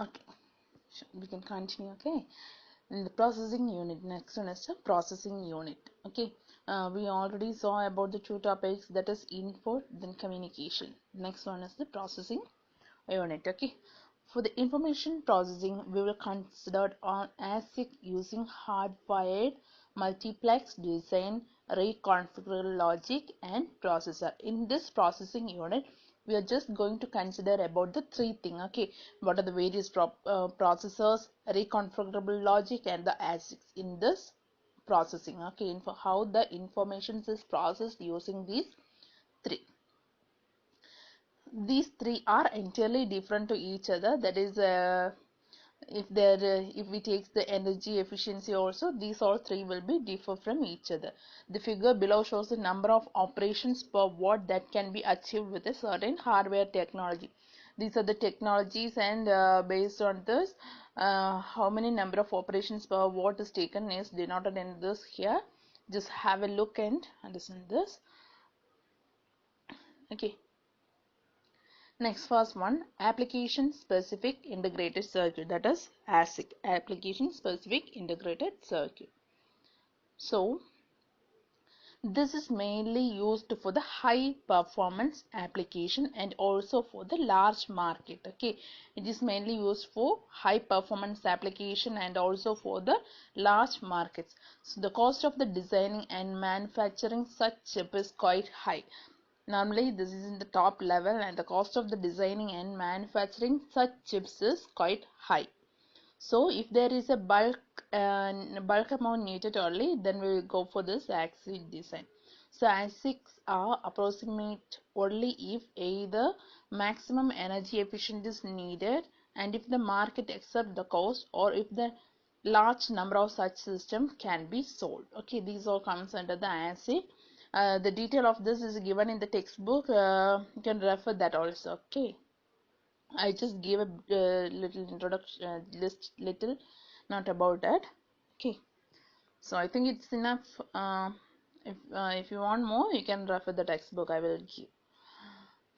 Okay, we can continue. Okay, in the processing unit, next one is the processing unit. Okay, we already saw about the two topics, that is input then communication. Next one is the processing unit. Okay, for the information processing we will consider on ASIC using hardwired multiplex design, reconfigurable logic and processor. In this processing unit we are just going to consider about the three things. Okay, what are the various processors, reconfigurable logic and the ASICs in this processing. Okay, how the information is processed using three these three are entirely different to each other. That is, if we take the energy efficiency also, these all three will be differ from each other. The figure below shows the number of operations per watt that can be achieved with a certain hardware technology. These are the technologies, and based on this, how many number of operations per watt is taken is denoted in this here. Just have a look and understand this. Okay. Next, first one, application specific integrated circuit, that is ASIC, application specific integrated circuit. So this is mainly used for the high performance application and also for the large market. Okay, it is mainly used for high performance application and also for the large markets. So the cost of the designing and manufacturing such chip is quite high. Normally this is in the top level, and the cost of the designing and manufacturing such chips is quite high. So if there is a bulk amount needed only, then we will go for this ASIC design. So ASICs are approximate only if either maximum energy efficient is needed and if the market accept the cost, or if the large number of such systems can be sold. Okay, these all comes under the ASIC. The detail of this is given in the textbook. You can refer that also. Okay, I just gave a little introduction, little not about that. Okay, so I think it's enough. If you want more, you can refer the textbook I will give.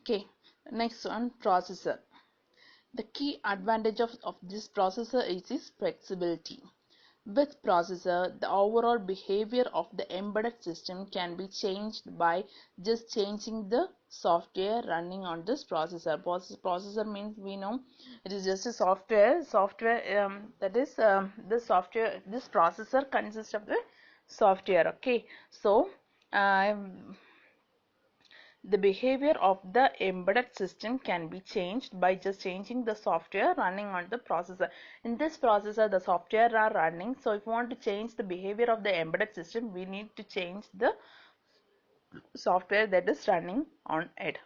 Okay, next one, processor. The key advantage of this processor is its flexibility. With processor, the overall behavior of the embedded system can be changed by just changing the software running on this processor. Processor means we know it is just a software. That is this software. This processor consists of the software. Okay, so the behavior of the embedded system can be changed by just changing the software running on the processor. In this processor, the software are running. So if we want to change the behavior of the embedded system, we need to change the software that is running on it.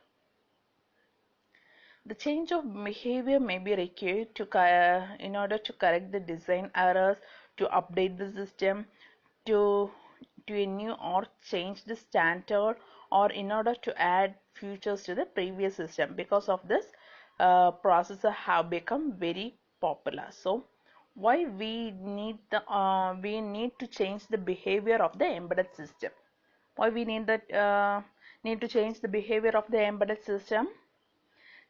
The change of behavior may be required in order to correct the design errors, to update the system, to a new or change the standard, or in order to add features to the previous system. Because of this, processor have become very popular. So why we need to change the behavior of the embedded system? Why we need to change the behavior of the embedded system?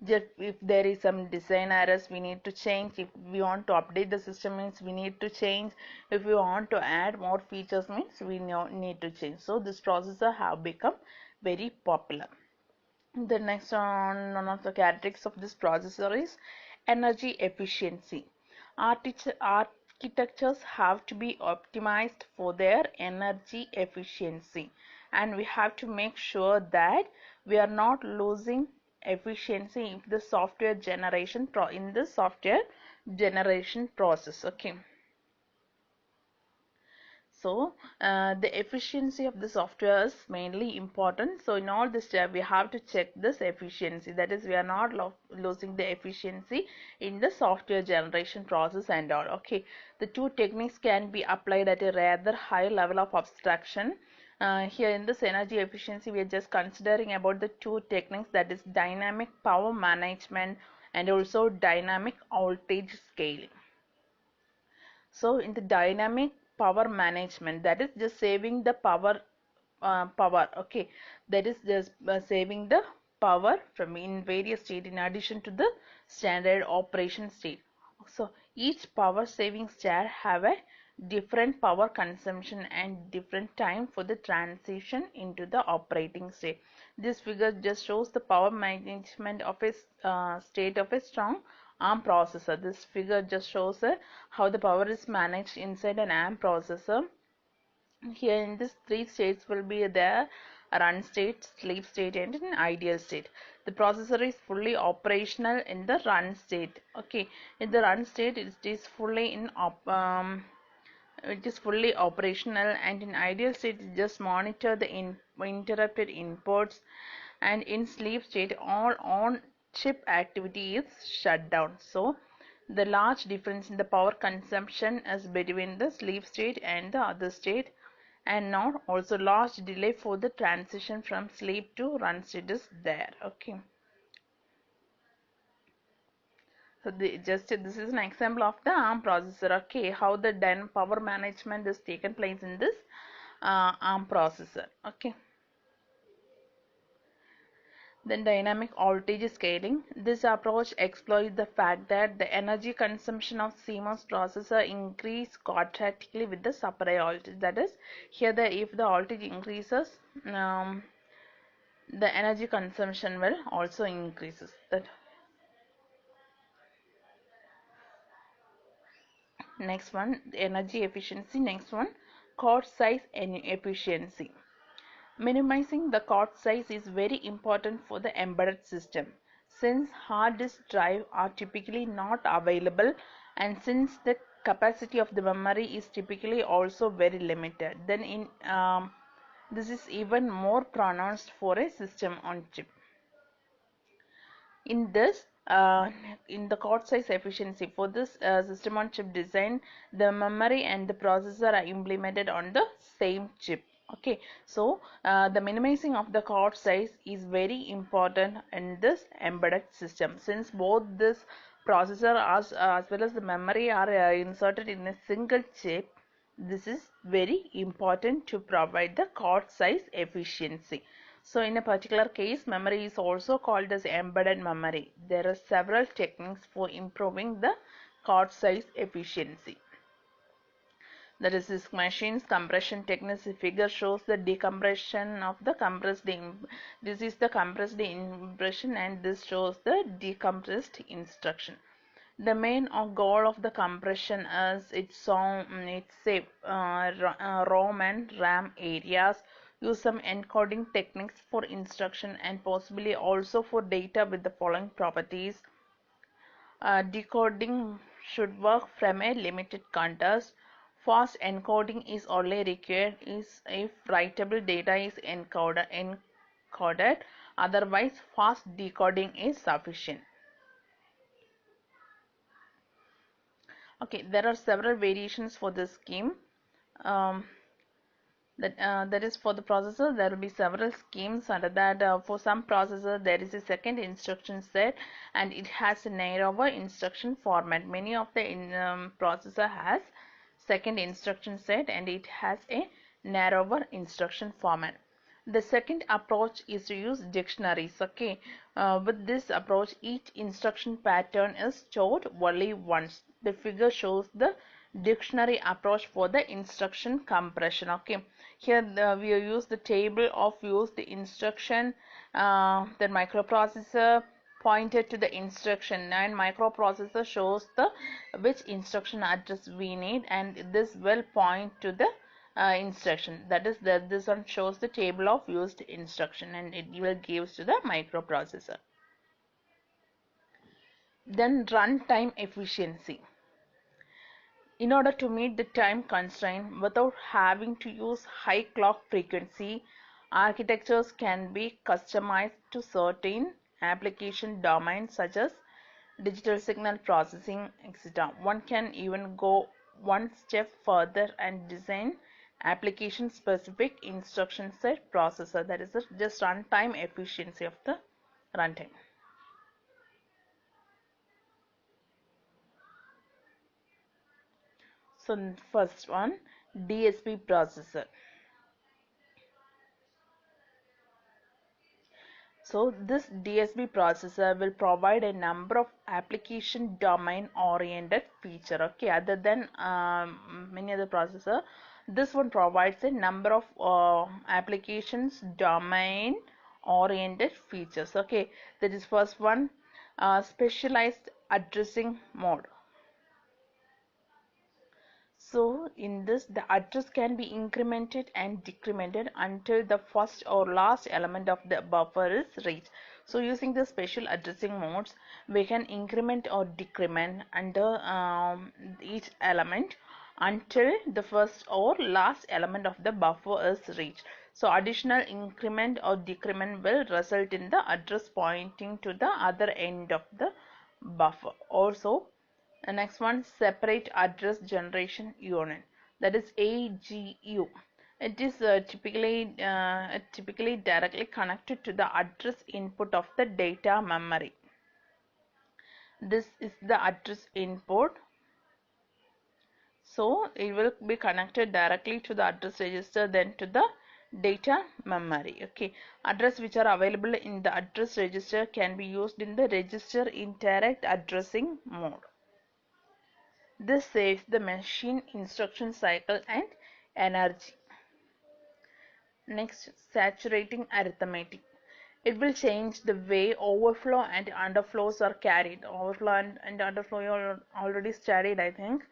Just if there is some design errors, we need to change. If we want to update the system, means we need to change. If we want to add more features, means we need to change. So this processor have become very popular. The next one of the characteristics of this processor is energy efficiency. Architectures have to be optimized for their energy efficiency, and we have to make sure that we are not losing efficiency in the software generation process. Okay, so the efficiency of the software is mainly important. So in all this step we have to check this efficiency, that is we are not losing the efficiency in the software generation process and all. Okay, the two techniques can be applied at a rather high level of abstraction. Here in this energy efficiency we are just considering about the two techniques, that is dynamic power management and also dynamic voltage scaling. So in the dynamic power management, that is just saving the power. Okay, that is just saving the power from in various state in addition to the standard operation state. So each power saving state have a different power consumption and different time for the transition into the operating state. This figure just shows the power management of a state of a strong ARM processor. This figure just shows how the power is managed inside an ARM processor. Here in this three states will be there: run state, sleep state, and an ideal state. The processor is fully operational in the run state. Okay, in the run state it is fully it is fully operational, and in ideal state it just monitor the interrupted inputs, and in sleep state all on chip activity is shut down. So the large difference in the power consumption is between the sleep state and the other state, and now also large delay for the transition from sleep to run state is there. Okay, so this is an example of the ARM processor. Okay, how the power management is taken place in this ARM processor. Okay, then dynamic voltage scaling. This approach exploits the fact that the energy consumption of CMOS processor increase quadratically with the supply voltage. That is, here if the voltage increases, the energy consumption will also increases. That next one, energy efficiency. Next one, code size and efficiency. Minimizing the code size is very important for the embedded system, since hard disk drive are typically not available, and since the capacity of the memory is typically also very limited. Then this is even more pronounced for a system on chip. In this, in the code size efficiency for this system on chip design, the memory and the processor are implemented on the same chip. Okay, so the minimizing of the code size is very important in this embedded system, since both this processor as well as the memory are inserted in a single chip. This is very important to provide the code size efficiency. So in a particular case, memory is also called as embedded memory. There are several techniques for improving the code size efficiency. That is, this machine's compression techniques. The figure shows the decompression of the compressed. This is the compressed impression, and this shows the decompressed instruction. The main goal of the compression is it's a ROM and RAM areas. Use some encoding techniques for instruction and possibly also for data with the following properties. Decoding should work from a limited context. Fast encoding is only required if writable data is encoded. Otherwise, fast decoding is sufficient. Okay, there are several variations for this scheme. Um, that is, for the processor there will be several schemes under that. For some processor there is a second instruction set, and it has a narrower instruction format. Many of the processor has second instruction set, and it has a narrower instruction format. The second approach is to use dictionaries. Okay, with this approach each instruction pattern is stored only once. The figure shows the dictionary approach for the instruction compression. Okay, here we use the table of use, the instruction, the microprocessor pointed to the instruction, and microprocessor shows the which instruction address we need, and this will point to the instruction. That is, this one shows the table of used instruction, and it will gives to the microprocessor. Then runtime efficiency. In order to meet the time constraint without having to use high clock frequency, architectures can be customized to certain application domains such as digital signal processing, etc. One can even go one step further and design application specific instruction set processor. That is just runtime efficiency of the runtime. So first one, DSP processor. So this DSP processor will provide a number of application domain oriented feature. Okay, other than many other processor, this one provides a number of applications domain oriented features. Okay, that is first one, specialized addressing mode. So in this, the address can be incremented and decremented until the first or last element of the buffer is reached. So using the special addressing modes, we can increment or decrement under each element until the first or last element of the buffer is reached. So additional increment or decrement will result in the address pointing to the other end of the buffer. Also, the next one, separate address generation unit, that is AGU. It is typically directly connected to the address input of the data memory. This is the address input. So it will be connected directly to the address register, then to the data memory. Okay, address which are available in the address register can be used in the register indirect addressing mode. This saves the machine instruction cycle and energy. Next, saturating arithmetic. It will change the way overflow and underflows are carried. Overflow and underflow are already studied, I think.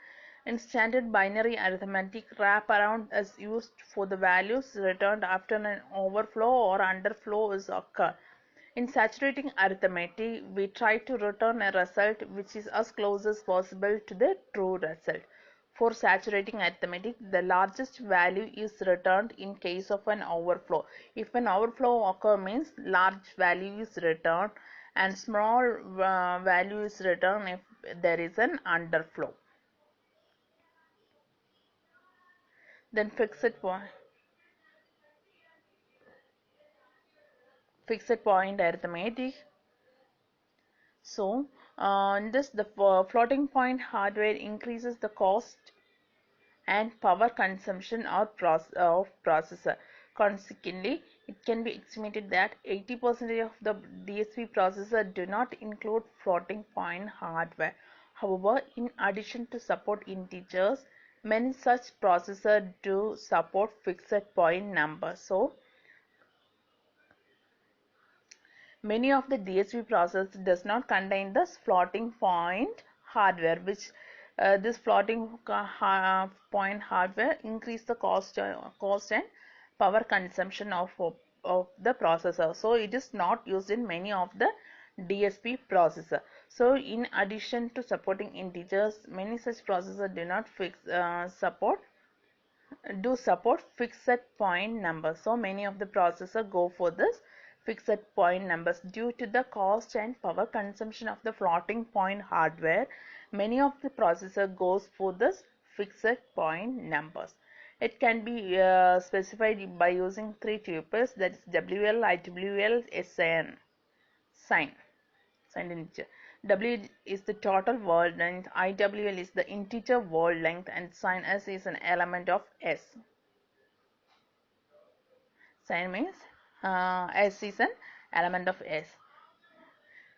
In standard binary arithmetic, wraparound is used for the values returned after an overflow or underflow is occurred. In saturating arithmetic, we try to return a result which is as close as possible to the true result. For saturating arithmetic, the largest value is returned in case of an overflow. If an overflow occurs, means large value is returned, and small value is returned if there is an underflow. Then fixed point arithmetic. So in this, the floating point hardware increases the cost and power consumption of processor. Consequently, it can be estimated that 80% of the DSP processor do not include floating point hardware. However, in addition to support integers, many such processors do support fixed point numbers. So many of the DSP processors does not contain this floating point hardware, which this floating point hardware increase the cost and power consumption of the processor. So it is not used in many of the DSP processor. So in addition to supporting integers, many such processors do not support fixed point numbers. So many of the processors go for this fixed point numbers. Due to the cost and power consumption of the floating point hardware, many of the processor goes for this fixed point numbers. It can be specified by using three tuples, that is WL, IWL, SIN, sign integer. W is the total word length, IWL is the integer word length, and sign S is an element of S. Sign means S is an element of S.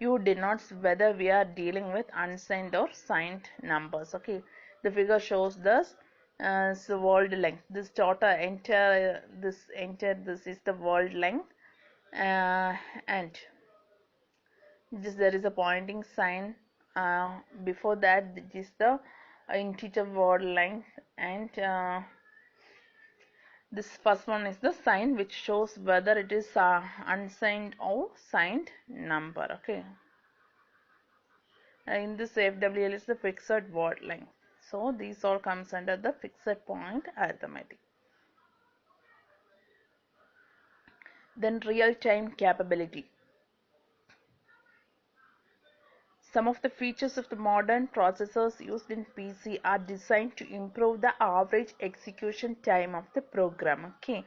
U denotes whether we are dealing with unsigned or signed numbers. Okay, the figure shows this word length. This total this is the word length, and there is a pointing sign before that. This is the integer word length, and this first one is the sign, which shows whether it is unsigned or signed number. Okay, in this FWL is the fixed word length. So these all comes under the fixed point arithmetic. Then real-time capability. Some of the features of the modern processors used in PC are designed to improve the average execution time of the program. Okay,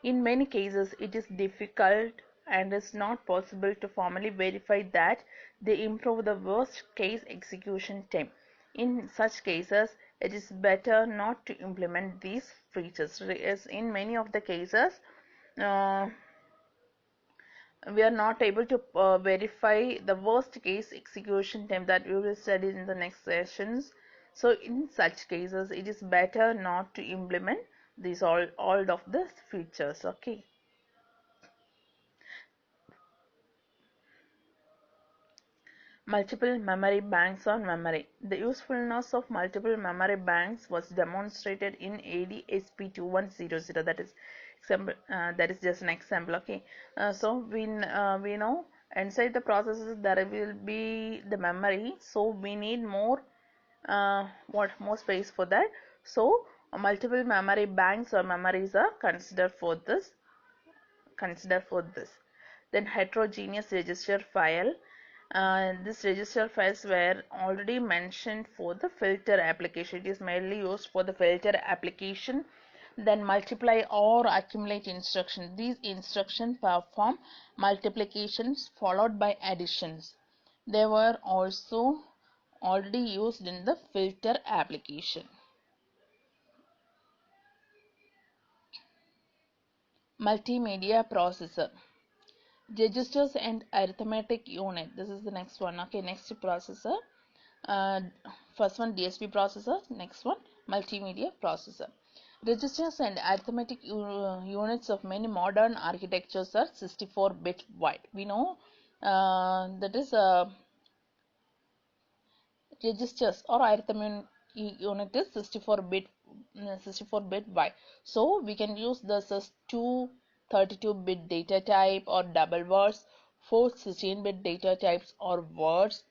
in many cases it is difficult and is not possible to formally verify that they improve the worst case execution time. In such cases, it is better not to implement these features. As in many of the cases, uh, we are not able to verify the worst case execution time that we will study in the next sessions. So in such cases, it is better not to implement these all of the features. Okay. Multiple memory banks on memory. The usefulness of multiple memory banks was demonstrated in ADSP2100. That is example. That is just an example. Okay. So we know inside the processors there will be the memory. So we need more more space for that. So multiple memory banks or memories are considered for this. Then heterogeneous register file. This register files were already mentioned for the filter application. It is mainly used for the filter application. Then multiply or accumulate instruction. These instructions perform multiplications followed by additions. They were also already used in the filter application. Multimedia processor. Registers and arithmetic unit. This is the next one. Okay, next processor. uh, First one DSP processor, next one multimedia processor. Registers and arithmetic units of many modern architectures are 64-bit wide. We know that is registers or arithmetic unit is 64-bit wide. So we can use this as 2 32-bit data type or double words, 4 16-bit data types or words,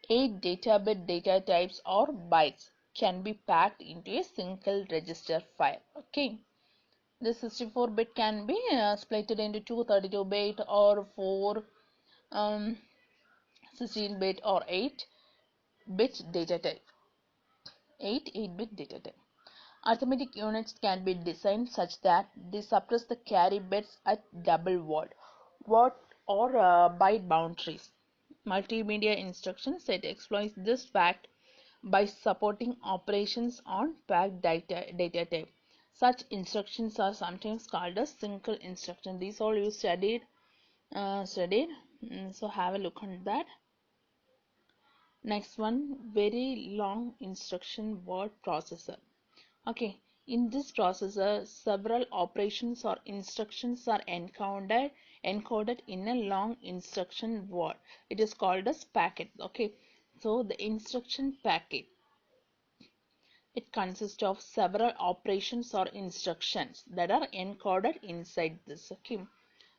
8 data-bit data types or bytes can be packed into a single register file. Okay, this 64-bit can be split into 2 32-bit or 4 16-bit or 8-bit data type. 8-bit data type. Arithmetic units can be designed such that they suppress the carry bits at double word or byte boundaries. Multimedia instruction set exploits this fact by supporting operations on packed data type. Such instructions are sometimes called as single instruction. These all you studied. So have a look on that. Next one, very long instruction word processor. Okay, in this processor, several operations or instructions are encoded in a long instruction word. It is called as packet. Okay, so the instruction packet, it consists of several operations or instructions that are encoded inside this. Okay,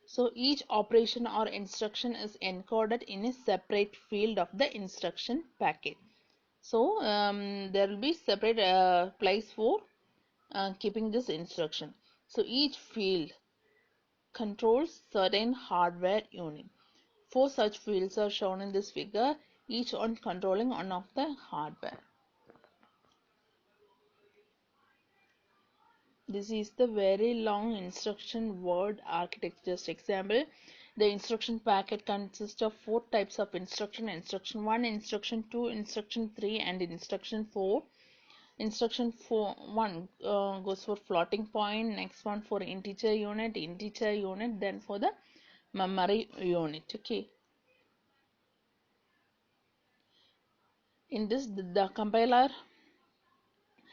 so each operation or instruction is encoded in a separate field of the instruction packet. So there will be separate place for keeping this instruction. So each field controls certain hardware unit. 4 such fields are shown in this figure, each one controlling one of the hardware. This is the very long instruction word architecture. Just example, the instruction packet consists of 4 types of instruction: instruction 1, instruction 2, instruction 3 and instruction 4. Instruction 1 goes for floating point, next one for integer unit, then for the memory unit. Okay, in this the compiler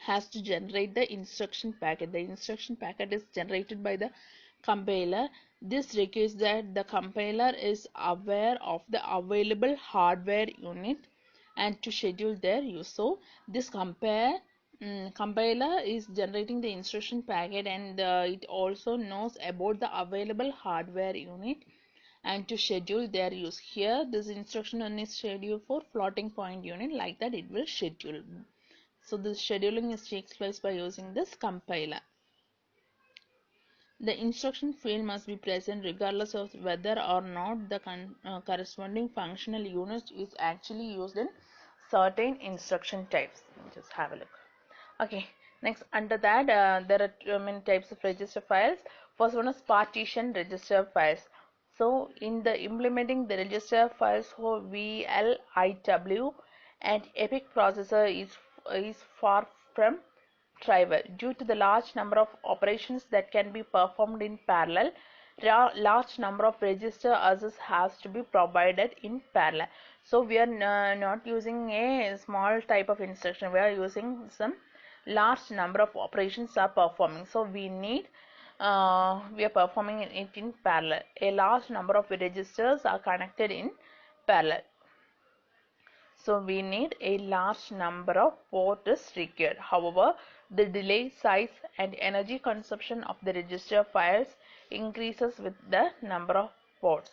has to generate the instruction packet. The instruction packet is generated by the compiler. This requires that the compiler is aware of the available hardware unit and to schedule their use. So this compiler is generating the instruction packet, and it also knows about the available hardware unit and to schedule their use. Here this instruction is scheduled for floating point unit, like that it will schedule. So this scheduling takes place by using this compiler. The instruction field must be present regardless of whether or not the corresponding functional unit is actually used in certain instruction types. Just have a look. Okay, next under that there are many types of register files. First one is partition register files. So in the implementing the register files for VLIW and EPIC processor is far from trivial due to the large number of operations that can be performed in parallel. large number of register access has to be provided in parallel. So we are not using a small type of instruction, we are using some large number of operations are performing. So we need we are performing it in parallel. A large number of registers are connected in parallel. So we need a large number of ports required. However, the delay, size and energy consumption of the register files increases with the number of ports.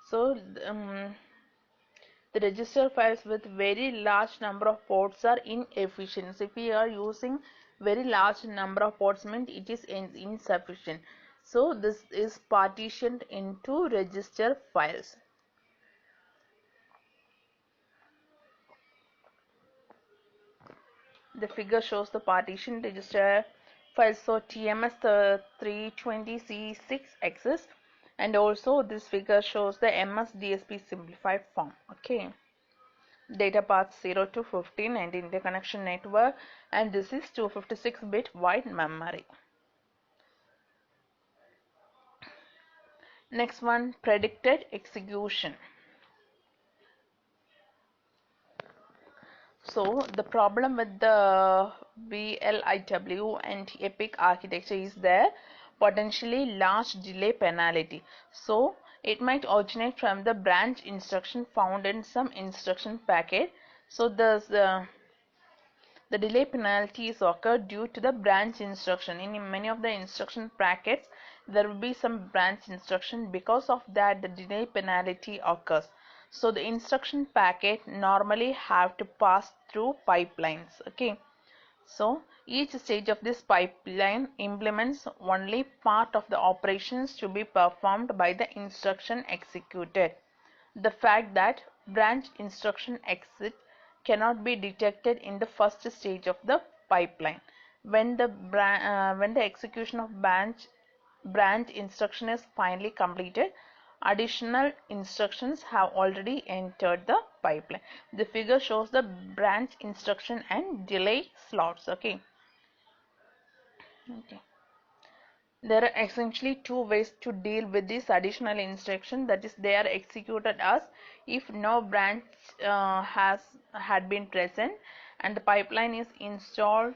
So the register files with very large number of ports are inefficient. If we are using very large number of ports, means it is insufficient. So this is partitioned into register files. The figure shows the partition register files. So TMS 320C6 and also this figure shows the MS-DSP simplified form. Okay, data paths 0 to 15 and interconnection network, and this is 256-bit wide memory. Next one, predicted execution. So the problem with the VLIW and EPIC architecture is their potentially large delay penalty. So it might originate from the branch instruction found in some instruction packet. So the delay penalties occur due to the branch instruction. In many of the instruction packets, there will be some branch instruction. Because of that, the delay penalty occurs. So the instruction packet normally have to pass through pipelines. Okay. So each stage of this pipeline implements only part of the operations to be performed by the instruction executed. The fact that branch instruction exit cannot be detected in the first stage of the pipeline. When the execution of branch instruction is finally completed, additional instructions have already entered the pipeline. The figure shows the branch instruction and delay slots. Okay. There are essentially two ways to deal with this additional instruction, that is they are executed as if no branch had been present and the pipeline is installed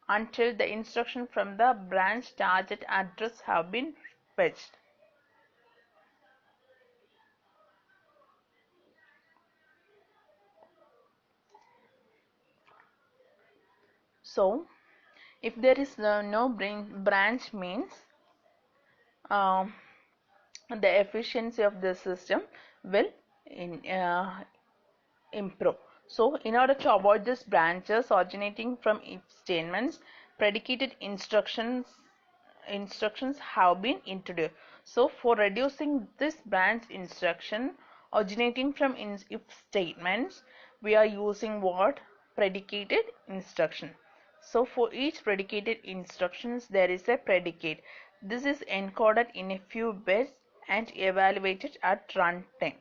until the instruction from the branch target address have been fetched. So if there is no branch means um, the efficiency of the system will improve. So in order to avoid these branches originating from if statements, predicated instructions have been introduced. So for reducing this branch instruction originating from if statements, we are using what? Predicated instruction. So for each predicated instructions there is a predicate. This is encoded in a few bits and evaluated at runtime.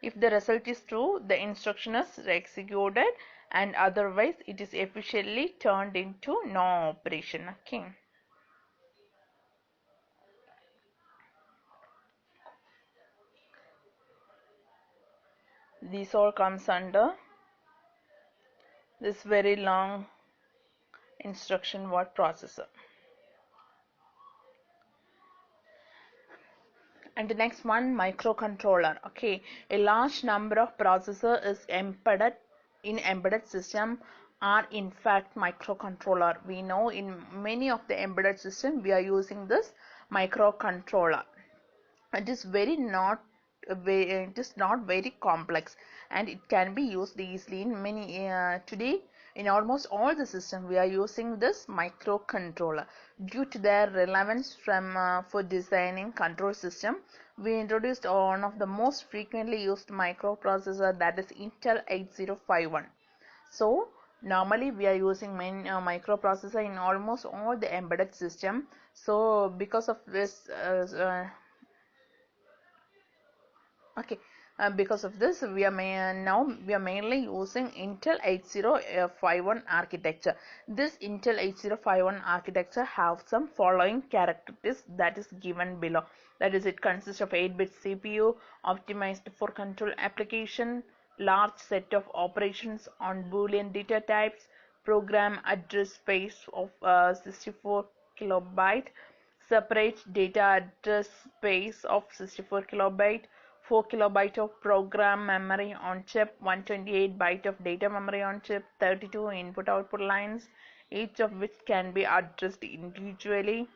If the result is true, the instruction is executed, and otherwise it is efficiently turned into no operation. Okay. This all comes under this very long instruction word processor. And the next one, microcontroller. Okay, a large number of processors is embedded in embedded system are in fact microcontroller. We know in many of the embedded system we are using this microcontroller. It is it is not very complex and it can be used easily in many today in almost all the system we are using this microcontroller. Due to their relevance for designing control system, we introduced one of the most frequently used microprocessor, that is Intel 8051. So normally we are using main microprocessor in almost all the embedded system. So because of this okay, Because of this, now we are mainly using Intel 8051 architecture. This Intel 8051 architecture have some following characteristics that is given below. That is, it consists of 8-bit CPU, optimized for control application, large set of operations on Boolean data types, program address space of 64 kilobyte, separate data address space of 64 kilobyte, 4 kilobyte of program memory on chip, 128 byte of data memory on chip, 32 input output lines, each of which can be addressed individually,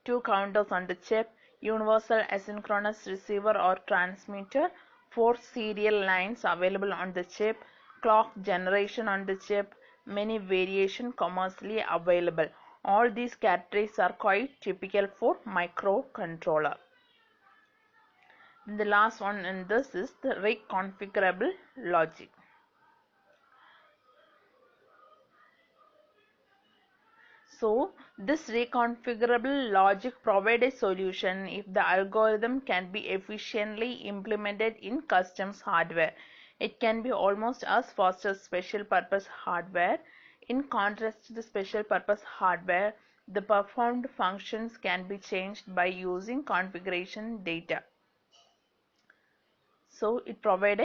2 counters on the chip, universal asynchronous receiver or transmitter, 4 serial lines available on the chip, clock generation on the chip, many variation commercially available. All these characteristics are quite typical for microcontroller. The last one in this is the reconfigurable logic. So this reconfigurable logic provides a solution if the algorithm can be efficiently implemented in custom hardware. It can be almost as fast as special purpose hardware. In contrast to the special purpose hardware, the performed functions can be changed by using configuration data. So it provides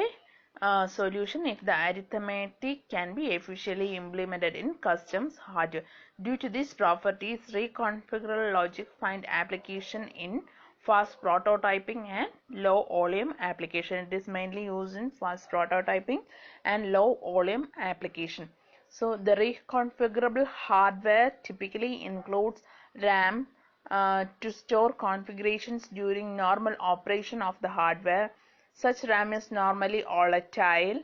a solution if the arithmetic can be efficiently implemented in customs hardware. Due to these properties, reconfigurable logic find application in fast prototyping and low volume application. It is mainly used in fast prototyping and low volume application. So the reconfigurable hardware typically includes RAM to store configurations during normal operation of the hardware. Such RAM is normally volatile.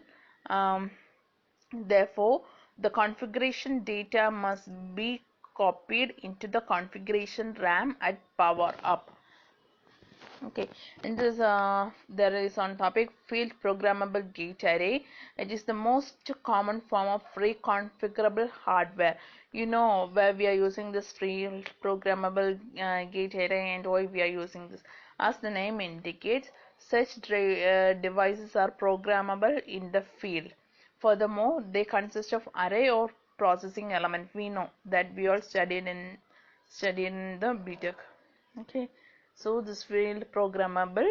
Therefore, the configuration data must be copied into the configuration RAM at power up. Okay, and this there is on topic field programmable gate array. It is the most common form of reconfigurable hardware. You know where we are using this field programmable gate array and why we are using this. As the name indicates, such devices are programmable in the field. Furthermore, they consist of array or processing element. We know that we all studied in the BTech. Okay, so this field programmable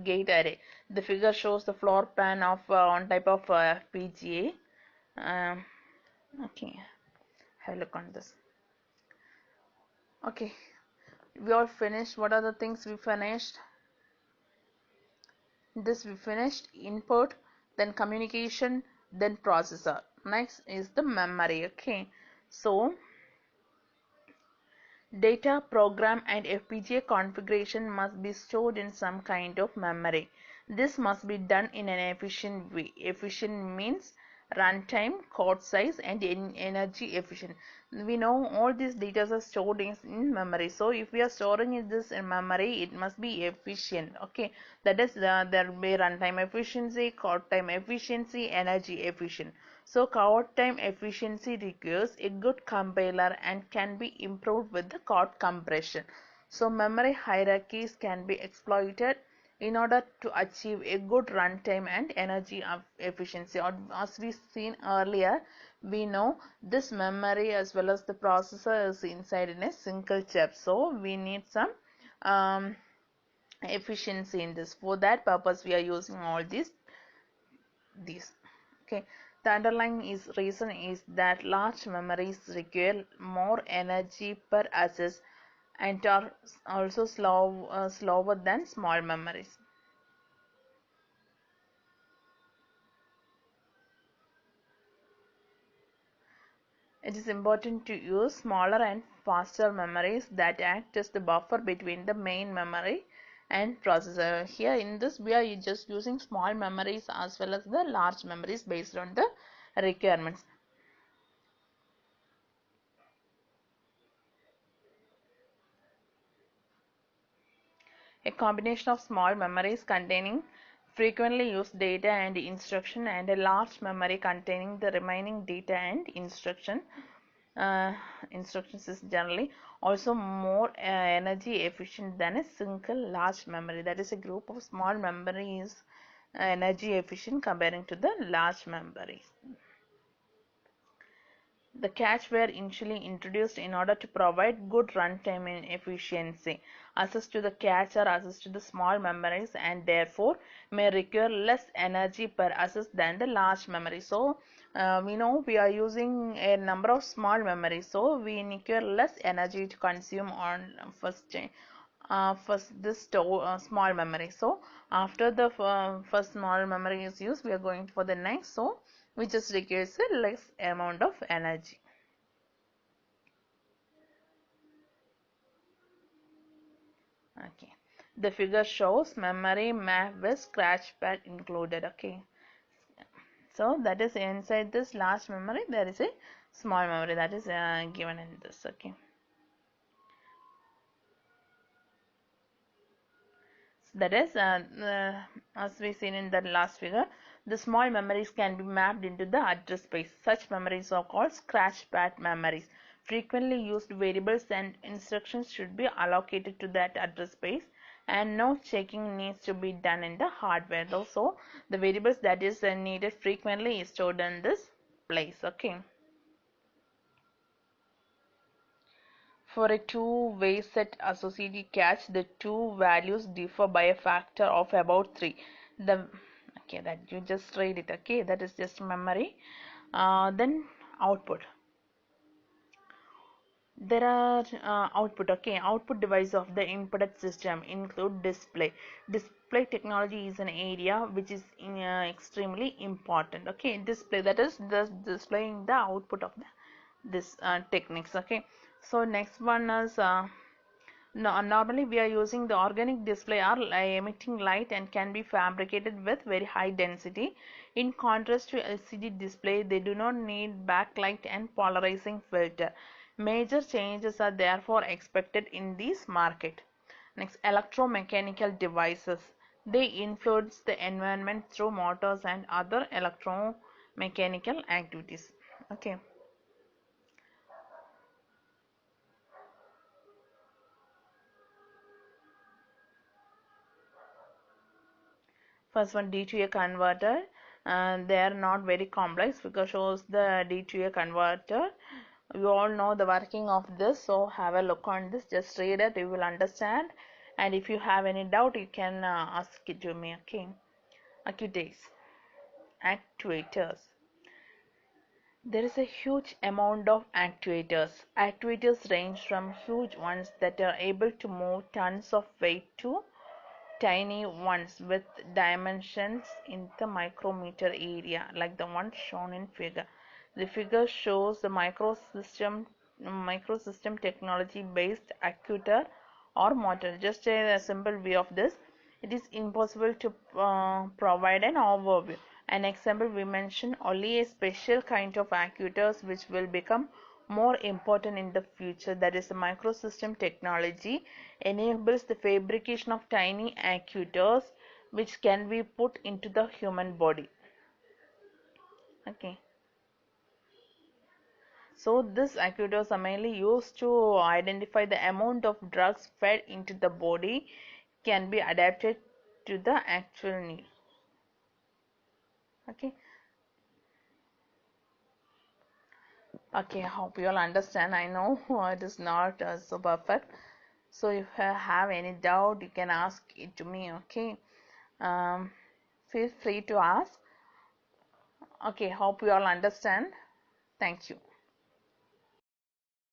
gate array. The figure shows the floor plan of one type of FPGA. Okay, have a look on this. Okay, we all finished. What are the things we finished? This we finished input, then communication, then processor. Next is the memory. Okay, so data, program and FPGA configuration must be stored in some kind of memory. This must be done in an efficient way. Efficient means runtime, code size and energy efficient. We know all these data are stored in memory. So if we are storing this in memory, it must be efficient. Okay, that is there will be runtime efficiency, code time efficiency, energy efficient. So code time efficiency requires a good compiler and can be improved with the code compression. So memory hierarchies can be exploited in order to achieve a good runtime and energy efficiency. As we seen earlier, we know this memory as well as the processor is inside in a single chip. So we need some efficiency in this. For that purpose, we are using all these. Okay. The underlying reason is that large memories require more energy per access and are also slower than small memories. It is important to use smaller and faster memories that act as the buffer between the main memory and processor. Here in this we are just using small memories as well as the large memories based on the requirements. A combination of small memories containing frequently used data and instruction and a large memory containing the remaining data and instruction uh, instructions is generally also more energy efficient than a single large memory. That is, a group of small memories energy efficient comparing to the large memories. The cache were initially introduced in order to provide good runtime and efficiency. Access to the cache or access to the small memories and therefore may require less energy per access than the large memory. So we know we are using a number of small memories, so we require less energy to consume on first this small memory. So after the first small memory is used, we are going for the next, so we just requires a less amount of energy. Okay, the figure shows memory map with scratch pad included. Okay, so that is inside this large memory there is a small memory that is given in this. Okay, that is as we seen in the last figure, the small memories can be mapped into the address space. Such memories are called scratchpad memories. Frequently used variables and instructions should be allocated to that address space, and no checking needs to be done in the hardware. Also, the variables that is needed frequently is stored in this place. Okay. For a two-way set associated cache, the two values differ by a factor of about 3. The okay, that you just read it. Okay, that is just memory. Then output. There are output. Okay, output device of the embedded system include display. Display technology is an area which is extremely important. Okay, display, that is the displaying the output of the this techniques. Okay, so next one is no, normally we are using the organic display are emitting light and can be fabricated with very high density. In contrast to LCD display, they do not need backlight and polarizing filter. Major changes are therefore expected in this market. Next, electromechanical devices. They influence the environment through motors and other electromechanical activities. Okay. First one, D to A converter, and they are not very complex because shows the D to A converter. You all know the working of this, so have a look on this, just read it, you will understand, and if you have any doubt you can ask it to me. Okay, actuators. Actuators, there is a huge amount of actuators. Actuators range from huge ones that are able to move tons of weight to tiny ones with dimensions in the micrometer area, like the one shown in figure. The figure shows the microsystem technology based actuator or motor. Just a simple view of this. It is impossible to provide an overview. An example, we mention only a special kind of actuators which will become more important in the future, that is the microsystem technology enables the fabrication of tiny actuators which can be put into the human body. Okay, so these actuators are mainly used to identify the amount of drugs fed into the body can be adapted to the actual need. Okay, okay, hope you all understand. I know it is not so perfect, so if you have any doubt you can ask it to me. Okay, um, feel free to ask. Okay, hope you all understand. Thank you.